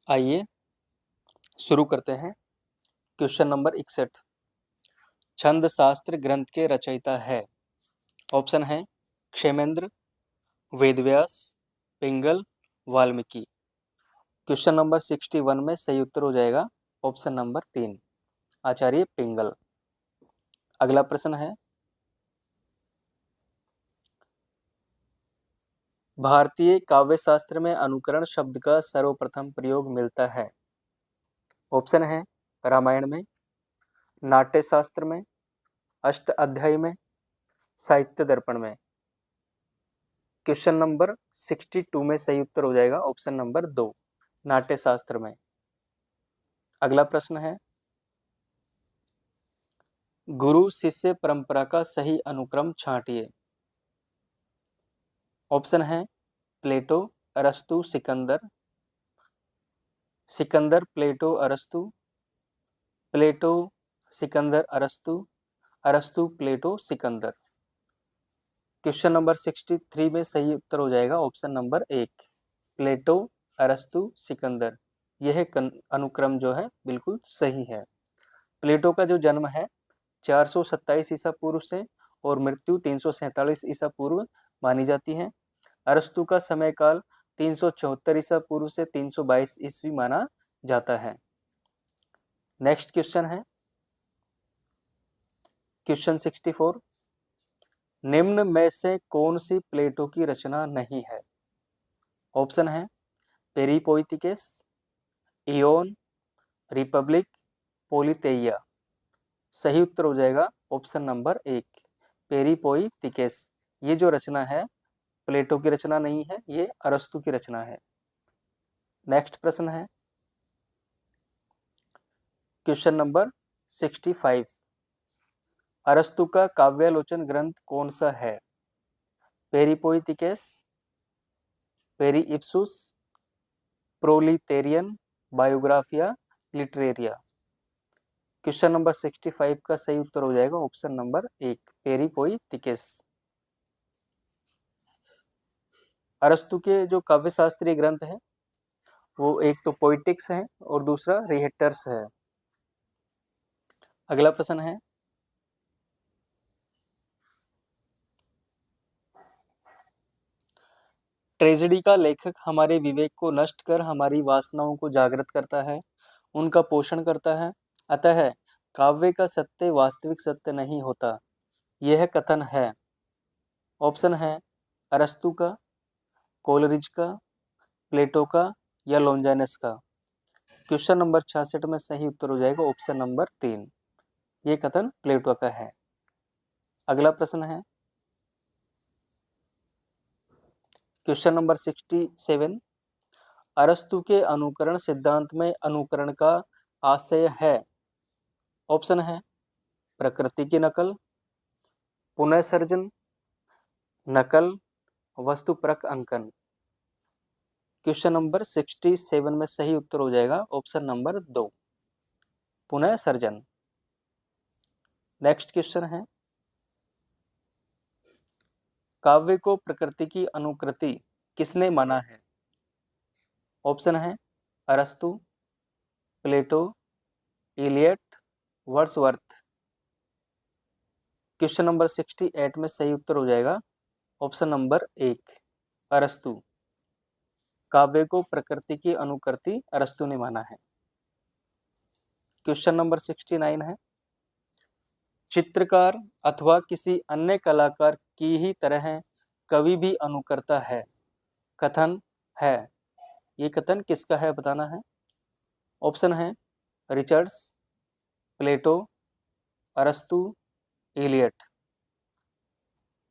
आइए शुरू करते हैं। Question number 61। छंद शास्त्र ग्रंथ के रचयिता है। ऑप्शन है क्षेमेंद्र, वेदव्यास, पिंगल, वाल्मीकि। क्वेश्चन नंबर 61 में सही उत्तर हो जाएगा ऑप्शन नंबर 3, आचार्य पिंगल। अगला प्रश्न है, भारतीय काव्य शास्त्र में अनुकरण शब्द का सर्वप्रथम प्रयोग मिलता है। ऑप्शन है रामायण में, नाट्य शास्त्र में, अष्ट अध्याय में, साहित्य दर्पण में। क्वेश्चन नंबर 62 में सही उत्तर हो जाएगा ऑप्शन नंबर 2, नाट्य शास्त्र में। अगला प्रश्न है, गुरु शिष्य परंपरा का सही अनुक्रम छांटिए। ऑप्शन है प्लेटो, अरस्तु, सिकंदर, सिकंदर, प्लेटो, अरस्तु, प्लेटो, सिकंदर, अरस्तु, अरस्तु, प्लेटो, सिकंदर। क्वेश्चन नंबर 63 में सही उत्तर हो जाएगा ऑप्शन नंबर 1, प्लेटो, अरस्तु, सिकंदर। यह अनुक्रम जो है बिल्कुल सही है। प्लेटो का जो जन्म है 427 ईसा पूर्व से और मृत्यु 347 ईसा पूर्व मानी जाती है। अरस्तु का समय काल 374 ईसा पूर्व से 322 ईस्वी माना जाता है। नेक्स्ट क्वेश्चन है क्वेश्चन 64। निम्न में से कौन सी प्लेटो की रचना नहीं है। ऑप्शन है पेरिपोइथिकेस, इयोन, रिपब्लिक, पोलितेइया। सही उत्तर हो जाएगा ऑप्शन नंबर 1, पेरिपोइथिकेस। ये जो रचना है प्लेटो की रचना नहीं है, ये अरस्तु की रचना है। नेक्स्ट प्रश्न है क्वेश्चन नंबर 65। अरस्तु का काव्यालोचन ग्रंथ कौन सा है। पेरिपोइथिकेस, पेरिइप्सुस, प्रोलिटेरियन, बायोग्राफिया, लिटरेरिया। क्वेश्चन नंबर 65 का सही उत्तर हो जाएगा ऑप्शन नंबर 1, पेरिपोइथिकेस। अरस्तु के जो काव्य शास्त्रीय ग्रंथ है वो एक तो पोइटिक्स है और दूसरा रिहेटर्स है। अगला प्रश्न है, ट्रेजेडी का लेखक हमारे विवेक को नष्ट कर हमारी वासनाओं को जागृत करता है, उनका पोषण करता है। अतः काव्य का सत्य वास्तविक सत्य नहीं होता। यह कथन है। ऑप्शन है अरस्तु का, कोलरिज का, प्लेटो का या लॉन्जाइनस का। क्वेश्चन नंबर 66 में सही उत्तर हो जाएगा ऑप्शन नंबर 3, ये कथन प्लेटो का है। अगला प्रश्न है क्वेश्चन नंबर 67। अरस्तु के अनुकरण सिद्धांत में अनुकरण का आशय है। ऑप्शन है प्रकृति की नकल, पुनःसर्जन, नकल, वस्तुपरक अंकन। क्वेश्चन नंबर 67 में सही उत्तर हो जाएगा ऑप्शन नंबर 2, पुनःसर्जन। नेक्स्ट क्वेश्चन है, काव्य को प्रकृति की अनुकृति किसने माना है। ऑप्शन है अरस्तु, प्लेटो, इलियट, वर्ड्सवर्थ। क्वेश्चन नंबर 68 में सही उत्तर हो जाएगा ऑप्शन नंबर 1, अरस्तु। काव्य को प्रकृति की अनुकृति अरस्तु ने माना है। क्वेश्चन नंबर 69 है, चित्रकार अथवा किसी अन्य कलाकार की ही तरह कवि भी अनुकरता है। कथन है। ये कथन किसका है बताना है। ऑप्शन है रिचर्ड्स, प्लेटो, अरस्तु, इलियट।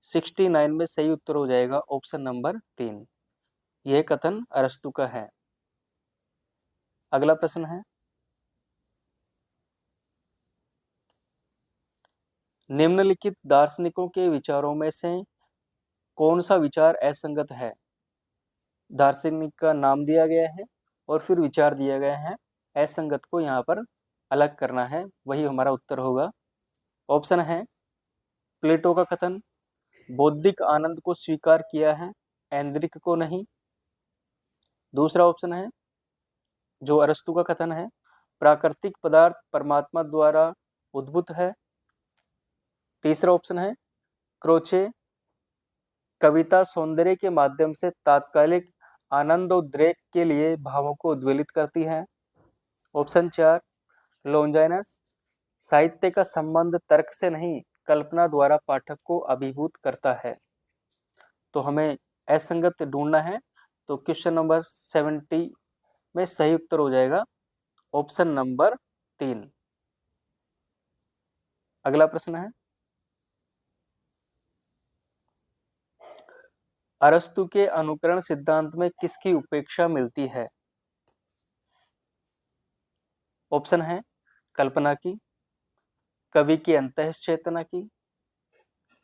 69 में सही उत्तर हो जाएगा ऑप्शन नंबर 3, यह कथन अरस्तु का है। अगला प्रश्न है, निम्नलिखित दार्शनिकों के विचारों में से कौन सा विचार असंगत है। दार्शनिक का नाम दिया गया है और फिर विचार दिया गया है, असंगत को यहाँ पर अलग करना है, वही हमारा उत्तर होगा। ऑप्शन है प्लेटो का कथन बौद्धिक आनंद को स्वीकार किया है, ऐन्द्रिक को नहीं। दूसरा ऑप्शन है जो अरस्तु का कथन है, प्राकृतिक पदार्थ परमात्मा द्वारा उद्भूत है। तीसरा ऑप्शन है क्रोचे कविता सौंदर्य के माध्यम से तात्कालिक आनंद और उद्रेक के लिए भावों को उद्वेलित करती है। ऑप्शन 4 लॉन्जाइनस साहित्य का संबंध तर्क से नहीं कल्पना द्वारा पाठक को अभिभूत करता है। तो हमें असंगत ढूंढना है, तो क्वेश्चन नंबर 70 में सही उत्तर हो जाएगा ऑप्शन नंबर 3। अगला प्रश्न है, अरस्तु के अनुकरण सिद्धांत में किसकी उपेक्षा मिलती है? ऑप्शन है कल्पना की, कवि की अंतःचेतना की,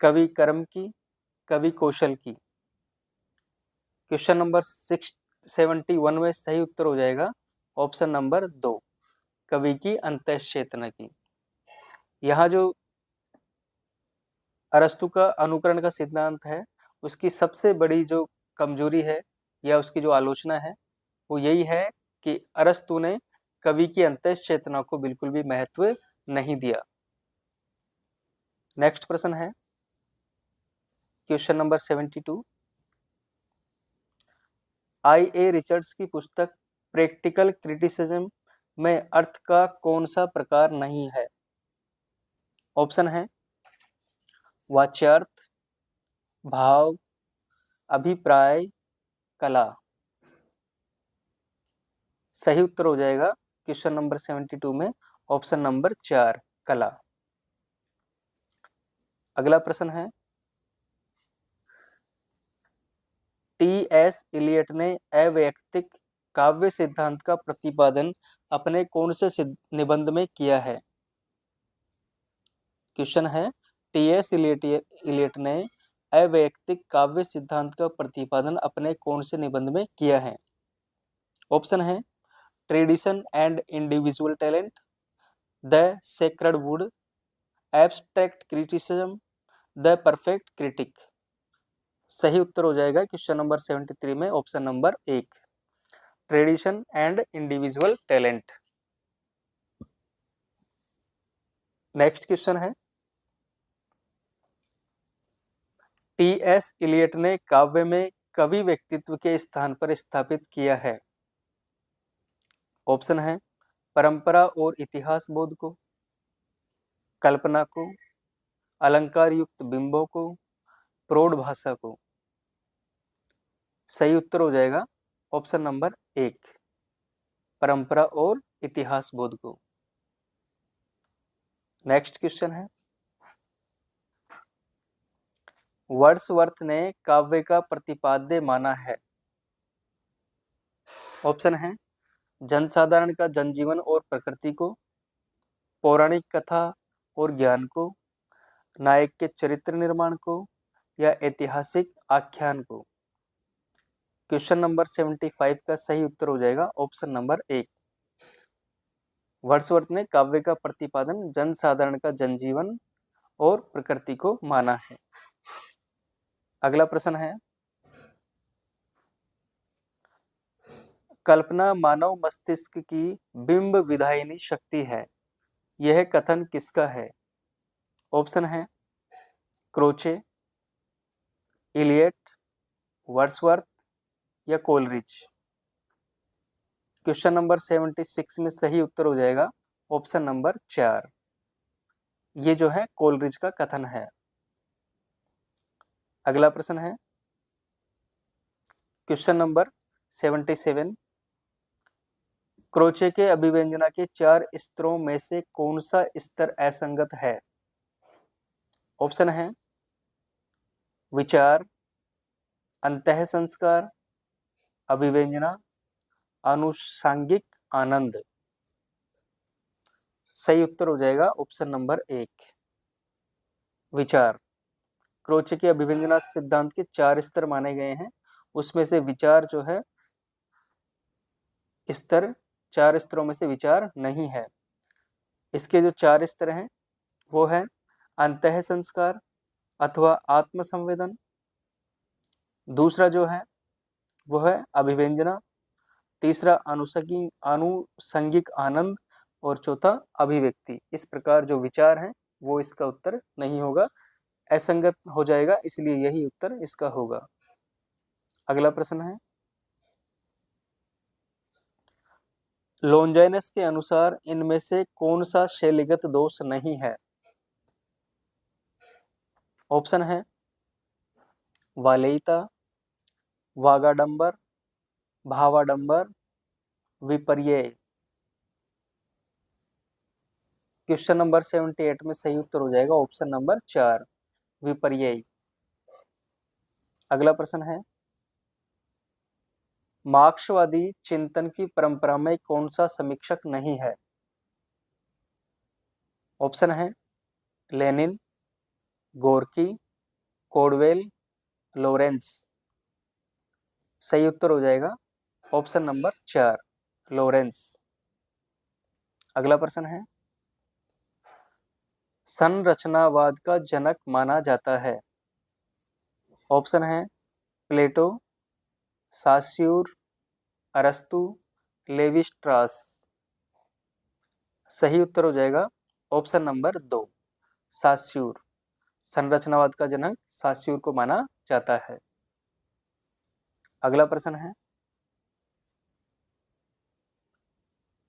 कवि कर्म की, कवि कौशल की। क्वेश्चन नंबर 671 में सही उत्तर हो जाएगा ऑप्शन नंबर 2 कवि की अंतःचेतना की। यहाँ जो अरस्तु का अनुकरण का सिद्धांत है उसकी सबसे बड़ी जो कमजोरी है या उसकी जो आलोचना है वो यही है कि अरस्तु ने कवि की अंतःचेतना को बिल्कुल भी महत्व नहीं दिया। नेक्स्ट प्रश्न है क्वेश्चन नंबर 72। I.A. रिचर्ड्स की पुस्तक प्रैक्टिकल क्रिटिसिज्म में अर्थ का कौन सा प्रकार नहीं है? ऑप्शन है वाच्यार्थ, भाव, अभिप्राय, कला। सही उत्तर हो जाएगा क्वेश्चन नंबर 72 में ऑप्शन नंबर 4 कला। अगला प्रश्न है, T.S. इलियट ने अवैयक्तिक काव्य सिद्धांत का प्रतिपादन अपने कौन से निबंध में किया है? क्वेश्चन है T.S. इलियट ने अवैयक्तिक काव्य सिद्धांत का प्रतिपादन अपने कौन से निबंध में किया है? ऑप्शन है tradition and individual talent, the sacred would, abstract criticism, the perfect critic. सही उत्तर हो जाएगा क्वेश्चन नंबर 73 में option number 1 tradition and individual talent. Next question है, T.S. इलियट ने काव्य में कवि व्यक्तित्व के स्थान पर स्थापित किया है? ऑप्शन है परंपरा और इतिहास बोध को, कल्पना को, अलंकार युक्त बिंबों को, प्रौढ़ भाषा को। सही उत्तर हो जाएगा ऑप्शन नंबर 1 परंपरा और इतिहास बोध को। नेक्स्ट क्वेश्चन है, वर्ड्सवर्थ ने काव्य का प्रतिपाद्य माना है? ऑप्शन है जनसाधारण का जनजीवन और प्रकृति को, पौराणिक कथा और ज्ञान को, नायक के चरित्र निर्माण को, या ऐतिहासिक आख्यान को। क्वेश्चन नंबर 75 का सही उत्तर हो जाएगा ऑप्शन नंबर 1 वर्ड्सवर्थ ने काव्य का प्रतिपादन जनसाधारण का जनजीवन और प्रकृति को माना है। अगला प्रश्न है, कल्पना मानव मस्तिष्क की बिंब विधायिनी शक्ति है, यह कथन किसका है? ऑप्शन है क्रोचे, इलियट, वर्ड्सवर्थ या कोलरिज। क्वेश्चन नंबर 76 में सही उत्तर हो जाएगा ऑप्शन नंबर 4 ये जो है कोलरिज का कथन है। अगला प्रश्न है क्वेश्चन नंबर 77 क्रोचे के अभिव्यंजना के 4 स्तरों में से कौन सा स्तर असंगत है? ऑप्शन है विचार, अंतः संस्कार, अभिव्यंजना, अनुषांगिक आनंद। सही उत्तर हो जाएगा ऑप्शन नंबर 1 विचार। क्रोचे के अभिव्यंजना सिद्धांत के 4 स्तर माने गए हैं, उसमें से विचार जो है स्तर 4 स्तरों में से विचार नहीं है। इसके जो 4 स्तर हैं वो है अंतः संस्कार अथवा आत्म संवेदन, दूसरा जो है वो है अभिव्यंजना, तीसरा आनुषंगिक आनंद, और चौथा अभिव्यक्ति। इस प्रकार जो विचार हैं वो इसका उत्तर नहीं होगा, असंगत हो जाएगा, इसलिए यही उत्तर इसका होगा। अगला प्रश्न है, लोन्जाइनस के अनुसार इनमें से कौन सा शैलीगत दोष नहीं है? ऑप्शन है वालेयता, वागाडंबर, भावाडंबर, विपर्यय। क्वेश्चन नंबर 78 में सही उत्तर हो जाएगा ऑप्शन नंबर 4, विपर्यय। अगला प्रश्न है, मार्क्सवादी चिंतन की परंपरा में कौन सा समीक्षक नहीं है? ऑप्शन है लेनिन, गोर्की, कोडवेल, लोरेंस। सही उत्तर हो जाएगा ऑप्शन नंबर 4, लोरेंस। अगला प्रश्न है, संरचनावाद का जनक माना जाता है? ऑप्शन है प्लेटो, सास्यूर, अरस्तु, लेवी स्ट्रास। सही उत्तर हो जाएगा ऑप्शन नंबर 2, सास्यूर। संरचनावाद का जनक सास्यूर को माना जाता है। अगला प्रश्न है,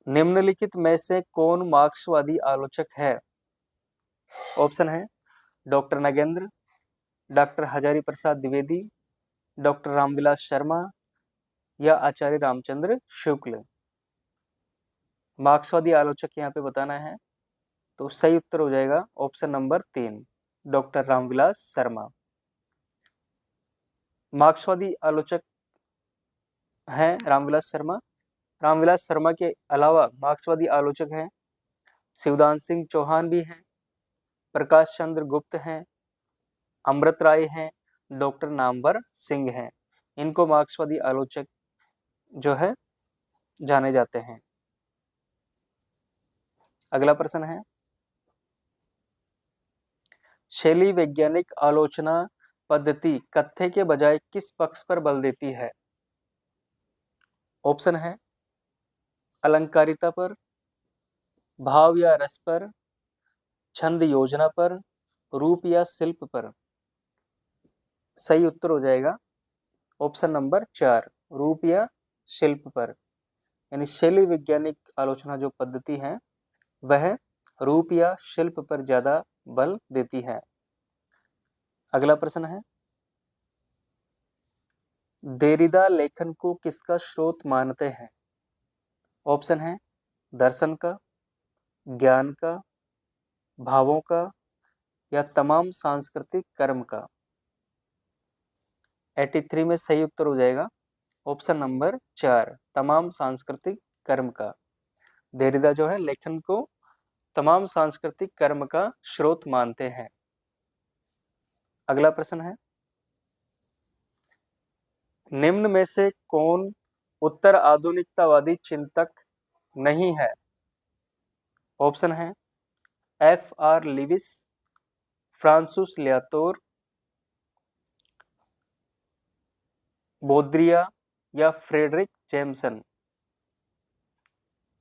निम्नलिखित में से कौन मार्क्सवादी आलोचक है? ऑप्शन है doctor Nagendra, doctor Hazari Prasad Dwivedi, doctor Ramvilas Sharma या आचार्य रामचंद्र शुक्ल। मार्क्सवादी आलोचक यहाँ पे बताना है, तो सही उत्तर हो जाएगा option number 3, doctor Ramvilas Sharma. मार्क्सवादी आलोचक हैं रामविलास शर्मा। रामविलास शर्मा के अलावा मार्क्सवादी आलोचक हैं शिवदान सिंह चौहान भी हैं, प्रकाश चंद्र गुप्त हैं, अमृत राय हैं, डॉक्टर नामवर सिंह हैं। इनको मार्क्सवादी आलोचक जो है जाने जाते हैं। अगला प्रश्न है, शैली वैज्ञानिक आलोचना पद्धति कथ्य के बजाय किस पक्ष पर बल देती है? ऑप्शन है अलंकारिता पर, भाव या रस पर, छंद योजना पर, रूप या शिल्प पर। सही उत्तर हो जाएगा ऑप्शन नंबर 4, रूप या शिल्प पर। यानी शैली वैज्ञानिक आलोचना जो पद्धति है वह रूप या शिल्प पर ज्यादा बल देती है। अगला प्रश्न है, देरिदा लेखन को किसका स्रोत मानते हैं? ऑप्शन है दर्शन का, ज्ञान का, भावों का या तमाम सांस्कृतिक कर्म का। 83 में सही उत्तर हो जाएगा ऑप्शन नंबर 4, तमाम सांस्कृतिक कर्म का। देरिदा जो है लेखन को तमाम सांस्कृतिक कर्म का स्रोत मानते हैं। अगला प्रश्न है, निम्न में से कौन उत्तर आधुनिकतावादी चिंतक नहीं है? ऑप्शन है F.R. लिविस, फ्रांसुस लियातोर, बोद्रिया या फ्रेडरिक जेम्सन।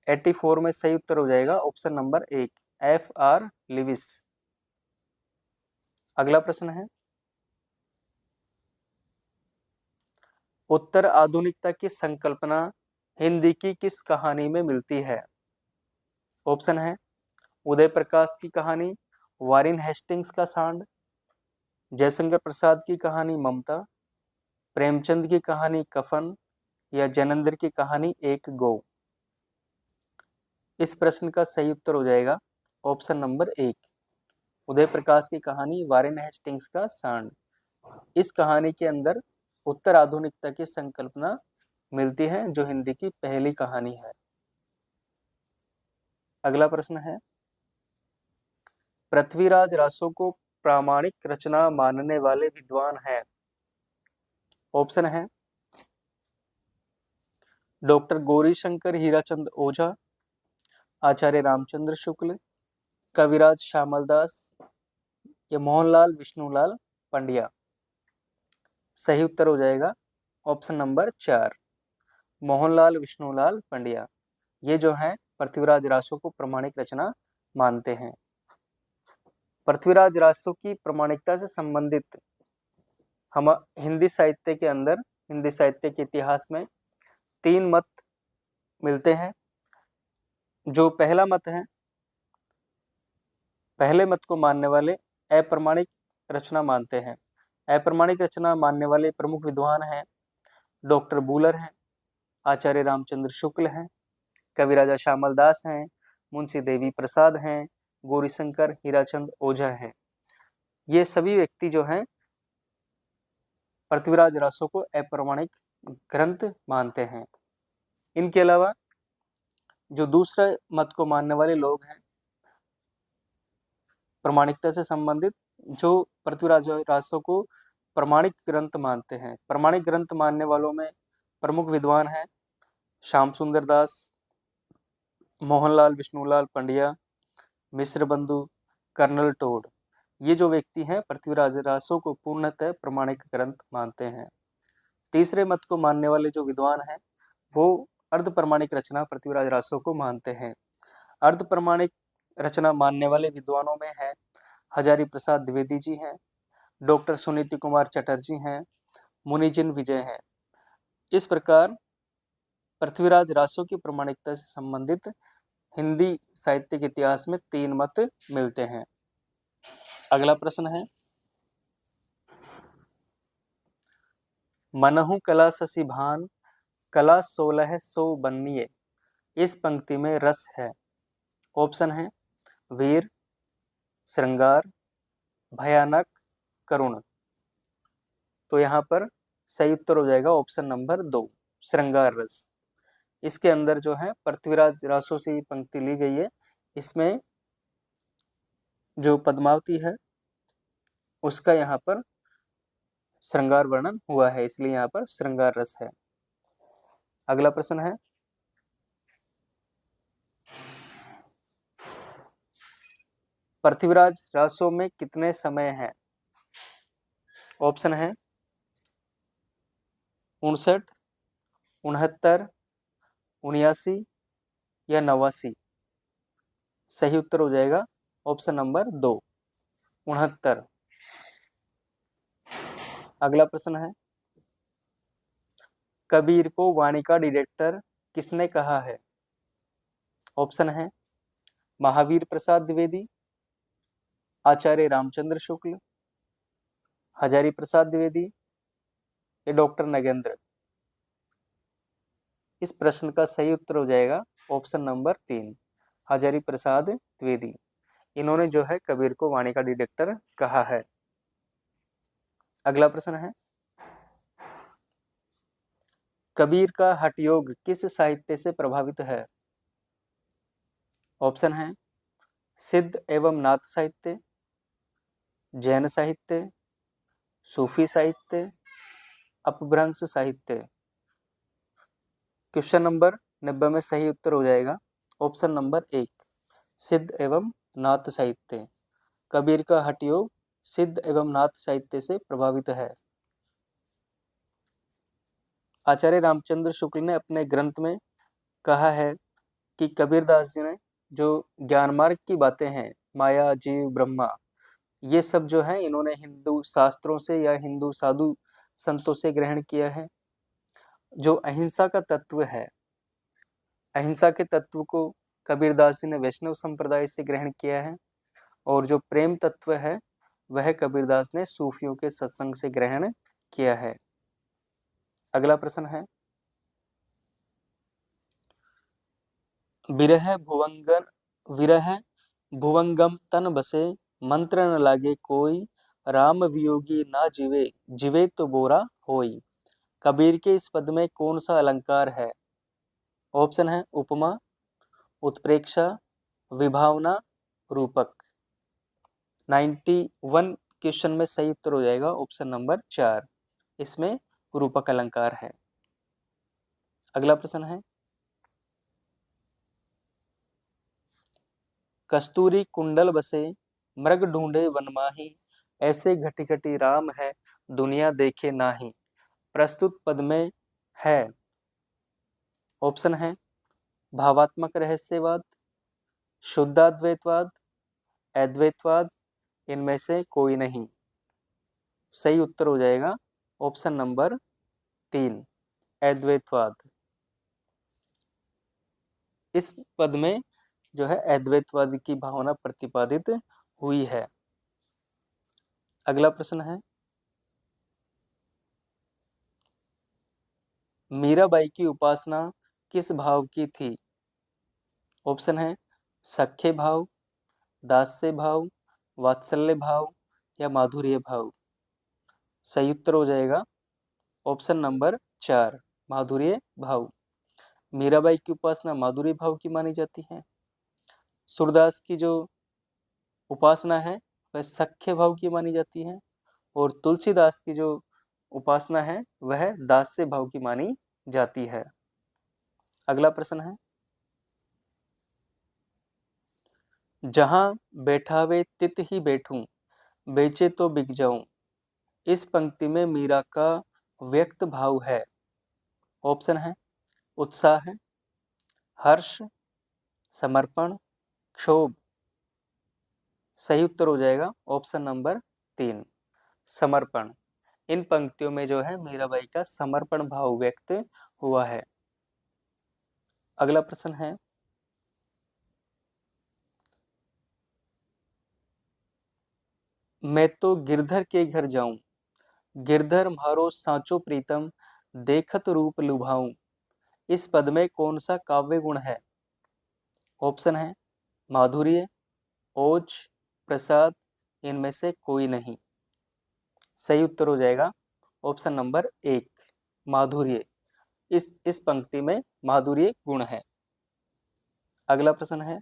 84 में सही उत्तर हो जाएगा ऑप्शन नंबर 1, F.R. लिविस। अगला प्रश्न है, उत्तर आधुनिकता की संकल्पना हिंदी की किस कहानी में मिलती है? ऑप्शन है उदय प्रकाश की कहानी वारिन हेस्टिंग्स का सांड, जयशंकर प्रसाद की कहानी ममता, प्रेमचंद की कहानी कफन या जैनेंद्र की कहानी एक गौ। इस प्रश्न का सही उत्तर हो जाएगा ऑप्शन नंबर 1, उदय प्रकाश की कहानी वारिन हेस्टिंग्स का सांड। इस कहानी के अंदर उत्तर आधुनिकता की संकल्पना मिलती है जो हिंदी की पहली कहानी है। अगला प्रश्न है, पृथ्वीराज रासो को प्रामाणिक रचना मानने वाले विद्वान हैं? ऑप्शन है डॉक्टर गौरीशंकर हीराचंद ओझा, आचार्य रामचंद्र शुक्ल, कविराज श्यामलदास या मोहनलाल विष्णुलाल पंड्या। सही उत्तर हो जाएगा ऑप्शन नंबर 4, मोहनलाल विष्णुलाल पंड्या, ये जो है पृथ्वीराज रासो को प्रमाणिक रचना मानते हैं। पृथ्वीराज रासो की प्रमाणिकता से संबंधित हम हिंदी साहित्य के अंदर, हिंदी साहित्य के इतिहास में 3 मत मिलते हैं। जो पहला मत है, पहले मत को मानने वाले अप्रमाणिक रचना मानते हैं। अप्रमाणिक रचना मानने वाले प्रमुख विद्वान हैं डॉक्टर बूलर हैं, आचार्य रामचंद्र शुक्ल हैं, कविराजा श्यामल दास हैं, मुंशी देवी प्रसाद हैं, गौरीशंकर हीराचंद ओझा हैं। ये सभी व्यक्ति जो हैं पृथ्वीराज रासो को अप्रमाणिक ग्रंथ मानते हैं। इनके अलावा जो दूसरे मत को मानने वाले लोग हैं प्रमाणिकता से संबंधित, जो पृथ्वीराज रासो को प्रमाणिक ग्रंथ मानते हैं। प्रमाणिक ग्रंथ मानने वालों में प्रमुख विद्वान हैं श्याम सुंदर दास, मोहनलाल विष्णुलाल पंड्या, मिश्र बंधु, कर्नल टोड। ये जो व्यक्ति हैं पृथ्वीराज रासो को पूर्णतः प्रमाणिक ग्रंथ मानते हैं। तीसरे मत को मानने वाले जो विद्वान हैं वो अर्ध प्रमाणिक रचना पृथ्वीराज रासो को मानते हैं। अर्ध प्रमाणिक रचना मानने वाले विद्वानों में है हजारी प्रसाद द्विवेदी जी हैं, डॉक्टर सुनीति कुमार चटर्जी हैं, मुनिजिन विजय हैं। इस प्रकार पृथ्वीराज रासो की प्रमाणिकता से संबंधित हिंदी साहित्य के इतिहास में 3 मत मिलते हैं। अगला प्रश्न है, मनहु कला शशि भान, कला 1600 बन्निये, इस पंक्ति में रस है। ऑप्शन है वीर, श्रृंगार, भयानक, करुण। तो यहाँ पर सही उत्तर हो जाएगा ऑप्शन नंबर 2, श्रृंगार रस। इसके अंदर जो है पृथ्वीराज रासो से ये पंक्ति ली गई है। इसमें जो पद्मावती है उसका यहाँ पर श्रृंगार वर्णन हुआ है, इसलिए यहाँ पर श्रृंगार रस है। अगला प्रश्न है, पृथ्वीराज रासो में कितने समय हैं? ऑप्शन है 59, 69, 79 या 89। सही उत्तर हो जाएगा ऑप्शन नंबर 2, 69। अगला प्रश्न है, कबीर को वाणी का डायरेक्टर किसने कहा है? ऑप्शन है महावीर प्रसाद द्विवेदी, आचार्य रामचंद्र शुक्ल, हजारी प्रसाद द्विवेदी या डॉक्टर नगेंद्र। इस प्रश्न का सही उत्तर हो जाएगा ऑप्शन नंबर 3, हजारी प्रसाद द्विवेदी। इन्होंने जो है कबीर को वाणी का डायरेक्टर कहा है। अगला प्रश्न है, कबीर का हठयोग किस साहित्य से प्रभावित है? ऑप्शन है सिद्ध एवं नाथ साहित्य, जैन साहित्य, सूफी साहित्य, अपभ्रंश साहित्य। क्वेश्चन नंबर 90 में सही उत्तर हो जाएगा ऑप्शन नंबर 1, सिद्ध एवं नाथ साहित्य। कबीर का हठयोग सिद्ध एवं नाथ साहित्य से प्रभावित है। आचार्य रामचंद्र शुक्ल ने अपने ग्रंथ में कहा है कि कबीरदास जी ने जो ज्ञान मार्ग की बातें हैं, माया, जीव, ब्रह्मा, ये सब जो है इन्होंने हिंदू शास्त्रों से या हिंदू साधु संतों से ग्रहण किया है। जो अहिंसा का तत्व है, अहिंसा के तत्व को कबीरदास जी ने वैष्णव संप्रदाय से ग्रहण किया है, और जो प्रेम तत्व है वह कबीरदास ने सूफियों के सत्संग से ग्रहण किया है। अगला प्रश्न है, विरह भुवंगम तन बसे, मंत्र न लागे कोई, राम वियोगी ना जीवे, जीवे तो बोरा होई। कबीर के इस पद में कौन सा अलंकार है? ऑप्शन है उपमा, उत्प्रेक्षा, विभावना, रूपक। 91 क्वेश्चन में सही उत्तर हो जाएगा ऑप्शन नंबर 4, इसमें रूपक अलंकार है। अगला प्रश्न है, कस्तूरी कुंडल बसे, मृग ढूंढे वनमाही, ऐसे घटी घटी राम है, दुनिया देखे नाही। प्रस्तुत पद में है ऑप्शन है भावात्मक रहस्यवाद, शुद्धाद्वैतवाद, अद्वैतवाद, इनमें से कोई नहीं। सही उत्तर हो जाएगा ऑप्शन नंबर 3, अद्वैतवाद। इस पद में जो है अद्वैतवाद की भावना प्रतिपादित हुई है। अगला प्रश्न है, मीराबाई की उपासना किस भाव की थी? ऑप्शन है सख्य भाव, दास्य भाव, वात्सल्य भाव या माधुर्य भाव। सही उत्तर हो जाएगा ऑप्शन नंबर 4, माधुर्य भाव। मीराबाई की उपासना माधुर्य भाव की मानी जाती है। सूरदास की जो उपासना है वह सख्य भाव की मानी जाती है और तुलसीदास की जो उपासना है वह दास्य भाव की मानी जाती है। अगला प्रश्न है, जहां बैठावे तित ही बैठूं, बेचे तो बिक जाऊं। इस पंक्ति में मीरा का व्यक्त भाव है। ऑप्शन है उत्साह, हर्ष, समर्पण, क्षोभ। सही उत्तर हो जाएगा ऑप्शन नंबर 3, समर्पण। इन पंक्तियों में जो है मीराबाई का समर्पण भाव व्यक्त हुआ है। अगला प्रश्न है, मैं तो गिरधर के घर जाऊं, गिरधर म्हारो सांचो प्रीतम, देखत रूप लुभाऊं। इस पद में कौन सा काव्य गुण है? ऑप्शन है माधुर्य, ओज, प्रसाद, इनमें से कोई नहीं। सही उत्तर हो जाएगा ऑप्शन नंबर 1, माधुर्य। इस पंक्ति में माधुर्य गुण है। अगला प्रश्न है,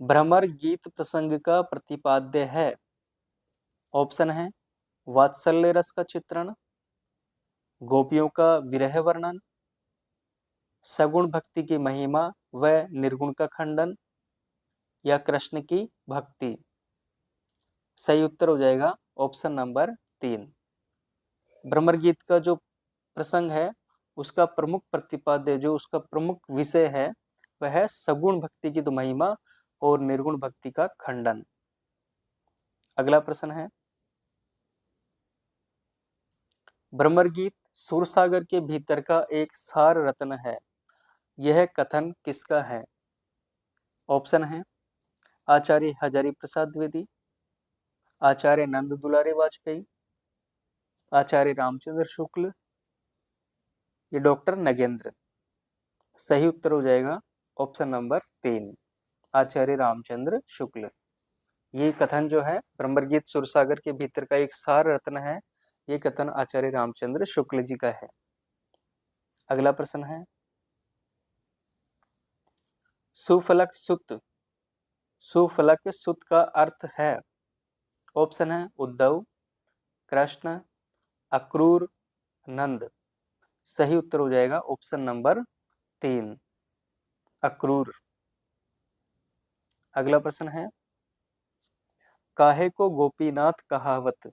भ्रमर गीत प्रसंग का प्रतिपाद्य है। ऑप्शन है वात्सल्य रस का चित्रण, गोपियों का विरह वर्णन, सगुण भक्ति की महिमा व निर्गुण का खंडन या कृष्ण की भक्ति। सही उत्तर हो जाएगा ऑप्शन नंबर 3। भ्रमर गीत का जो प्रसंग है उसका प्रमुख प्रतिपाद्य, जो उसका प्रमुख विषय है वह है सगुण भक्ति की तो महिमा और निर्गुण भक्ति का खंडन। अगला प्रश्न है, भ्रमर गीत सूरसागर के भीतर का एक सार रत्न है, यह कथन किसका है? ऑप्शन है आचार्य हजारी प्रसाद द्विवेदी, आचार्य नंद दुलारे वाजपेयी, आचार्य रामचंद्र शुक्ल, ये डॉक्टर नगेंद्र। सही उत्तर हो जाएगा ऑप्शन नंबर 3, आचार्य रामचंद्र शुक्ल। ये कथन जो है भ्रमर गीत सूरसागर के भीतर का एक सार रत्न है, ये कथन आचार्य रामचंद्र शुक्ल जी का है। अगला प्रश्न है, सुफलक सुत, सुफलक सुत का अर्थ है। ऑप्शन है उद्धव, कृष्ण, अक्रूर, नंद। सही उत्तर हो जाएगा ऑप्शन नंबर 3, अक्रूर। अगला प्रश्न है, काहे को गोपीनाथ कहावत,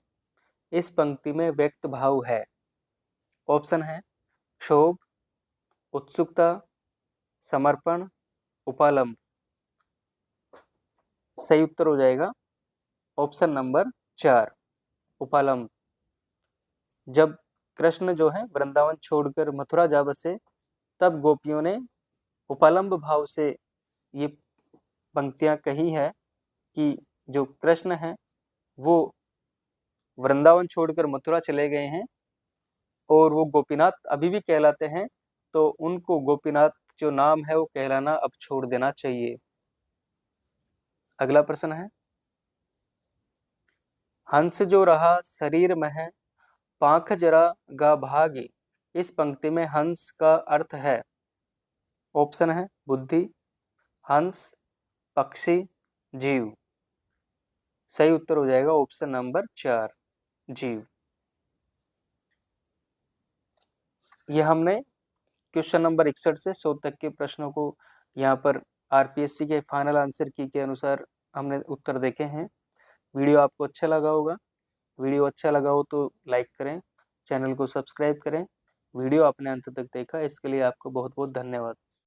इस पंक्ति में व्यक्त भाव है। ऑप्शन है क्षोभ, उत्सुकता, समर्पण, उपालंब। सही उत्तर हो जाएगा ऑप्शन नंबर 4, उपालंब। जब कृष्ण जो है वृंदावन छोड़कर मथुरा जा बसे तब गोपियों ने उपालंब भाव से ये पंक्तियां कही है कि जो कृष्ण है वो वृंदावन छोड़कर मथुरा चले गए हैं और वो गोपीनाथ अभी भी कहलाते हैं, तो उनको गोपीनाथ जो नाम है वो कहलाना अब छोड़ देना चाहिए। अगला प्रश्न है, हंस जो रहा शरीर में पांख जरा गा भागी, इस पंक्ति में हंस का अर्थ है। ऑप्शन है बुद्धि, हंस, पक्षी, जीव। सही उत्तर हो जाएगा ऑप्शन नंबर 4, जीव। ये हमने क्वेश्चन नंबर 61 से 100 तक के प्रश्नों को यहाँ पर आरपीएससी के फाइनल आंसर की के अनुसार हमने उत्तर देखे हैं। वीडियो आपको अच्छा लगा होगा। वीडियो अच्छा लगा हो तो लाइक करें, चैनल को सब्सक्राइब करें, वीडियो आपने अंत तक देखा, इसके लिए आपको बहुत बहुत धन्यवाद।